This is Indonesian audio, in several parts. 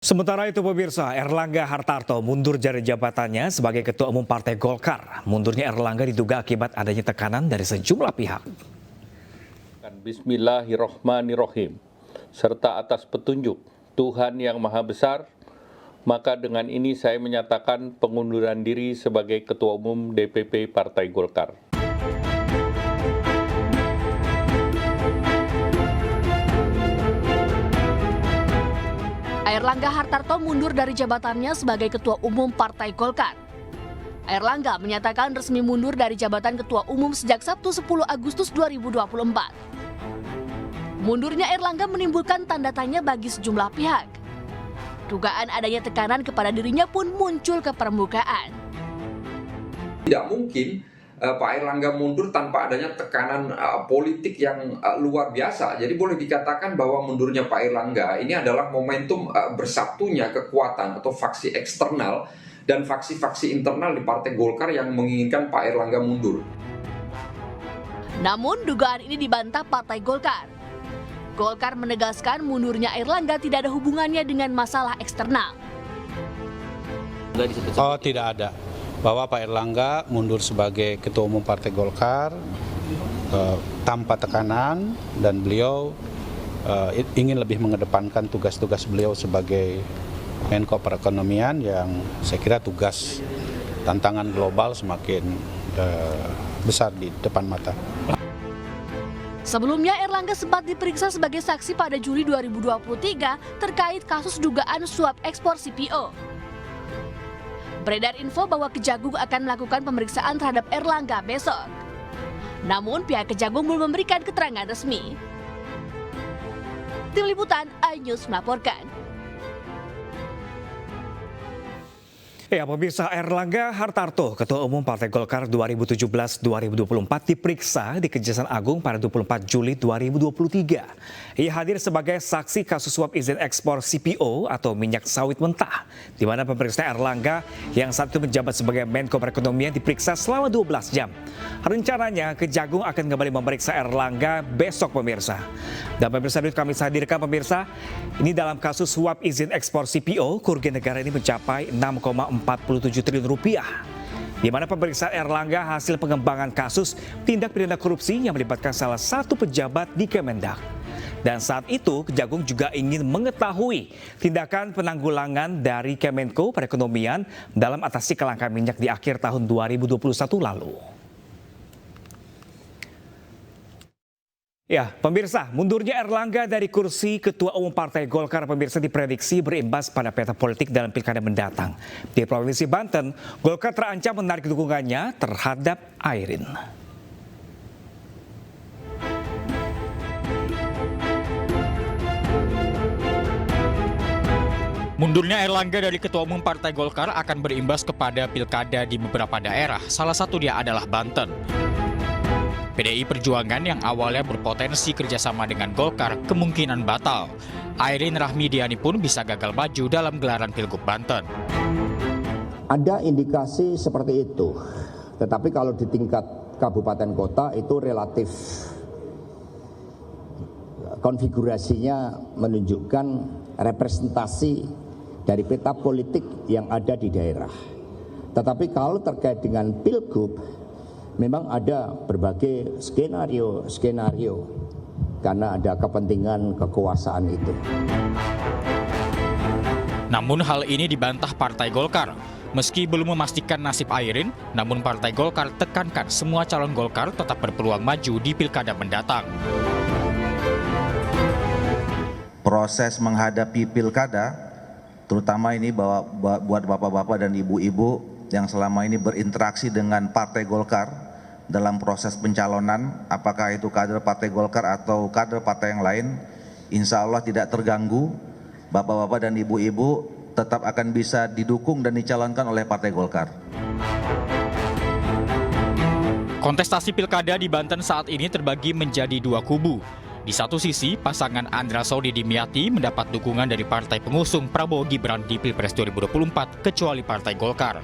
Sementara itu pemirsa, Erlangga Hartarto mundur dari jabatannya sebagai Ketua Umum Partai Golkar. Mundurnya Erlangga diduga akibat adanya tekanan dari sejumlah pihak. Bismillahirrahmanirrahim. Serta atas petunjuk Tuhan Yang Maha Besar, maka dengan ini saya menyatakan pengunduran diri sebagai Ketua Umum DPP Partai Golkar. Erlangga Hartarto mundur dari jabatannya sebagai Ketua Umum Partai Golkar. Erlangga menyatakan resmi mundur dari jabatan Ketua Umum sejak Sabtu 10 Agustus 2024. Mundurnya Erlangga menimbulkan tanda tanya bagi sejumlah pihak. Dugaan adanya tekanan kepada dirinya pun muncul ke permukaan. Tidak mungkin Pak Erlangga mundur tanpa adanya tekanan politik yang luar biasa. Jadi boleh dikatakan bahwa mundurnya Pak Erlangga ini adalah momentum bersatunya kekuatan atau faksi eksternal dan faksi-faksi internal di Partai Golkar yang menginginkan Pak Erlangga mundur. Namun dugaan ini dibantah Partai Golkar. Golkar menegaskan mundurnya Erlangga tidak ada hubungannya dengan masalah eksternal. Oh, tidak ada. Bahwa Pak Erlangga mundur sebagai Ketua Umum Partai Golkar tanpa tekanan, dan beliau ingin lebih mengedepankan tugas-tugas beliau sebagai Menko Perekonomian yang saya kira tugas tantangan global semakin besar di depan mata. Sebelumnya Erlangga sempat diperiksa sebagai saksi pada Juli 2023 terkait kasus dugaan suap ekspor CPO. Beredar info bahwa Kejagung akan melakukan pemeriksaan terhadap Erlangga besok. Namun pihak Kejagung belum memberikan keterangan resmi. Tim Liputan iNews melaporkan. Ya, pemirsa, Erlangga Hartarto, Ketua Umum Partai Golkar 2017-2024 diperiksa di Kejaksaan Agung pada 24 Juli 2023. Ia hadir sebagai saksi kasus suap izin ekspor CPO atau minyak sawit mentah, di mana pemeriksa Erlangga yang saat itu menjabat sebagai Menko Perekonomian diperiksa selama 12 jam. Rencananya Kejagung akan kembali memeriksa Erlangga besok, pemirsa. Dan pemirsa, kami hadirkan pemirsa, ini dalam kasus suap izin ekspor CPO, kerugian negara ini mencapai 6,47 triliun rupiah, di mana pemeriksaan Erlangga hasil pengembangan kasus tindak pidana korupsi yang melibatkan salah satu pejabat di Kemendak. Dan saat itu Kejagung juga ingin mengetahui tindakan penanggulangan dari Kemenko Perekonomian dalam atasi kelangkaan minyak di akhir tahun 2021 lalu. Ya, pemirsa, mundurnya Erlangga dari kursi Ketua Umum Partai Golkar, pemirsa, diprediksi berimbas pada peta politik dalam pilkada mendatang. Di Provinsi Banten, Golkar terancam menarik dukungannya terhadap Airin. Mundurnya Erlangga dari Ketua Umum Partai Golkar akan berimbas kepada pilkada di beberapa daerah, salah satu dia adalah Banten. PDI Perjuangan yang awalnya berpotensi kerjasama dengan Golkar kemungkinan batal. Airin Rahmidiani pun bisa gagal maju dalam gelaran Pilgub Banten. Ada indikasi seperti itu, tetapi kalau di tingkat kabupaten kota itu relatif konfigurasinya menunjukkan representasi dari peta politik yang ada di daerah. Tetapi kalau terkait dengan Pilgub, memang ada berbagai skenario karena ada kepentingan kekuasaan itu. Namun hal ini dibantah Partai Golkar. Meski belum memastikan nasib Airin, namun Partai Golkar tekankan semua calon Golkar tetap berpeluang maju di pilkada mendatang. Proses menghadapi pilkada, terutama ini buat bapak-bapak dan ibu-ibu yang selama ini berinteraksi dengan Partai Golkar dalam proses pencalonan, apakah itu kader Partai Golkar atau kader partai yang lain, insya Allah tidak terganggu. Bapak-bapak dan ibu-ibu tetap akan bisa didukung dan dicalonkan oleh Partai Golkar. Kontestasi pilkada di Banten saat ini terbagi menjadi dua kubu. Di satu sisi, pasangan Andra Saudi Dimyati mendapat dukungan dari partai pengusung Prabowo Gibran di Pilpres 2024, kecuali Partai Golkar.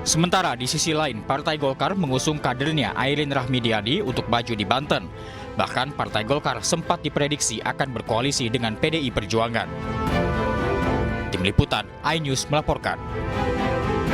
Sementara di sisi lain, Partai Golkar mengusung kadernya Airin Rahmidiani untuk maju di Banten. Bahkan Partai Golkar sempat diprediksi akan berkoalisi dengan PDI Perjuangan. Tim Liputan, iNews melaporkan.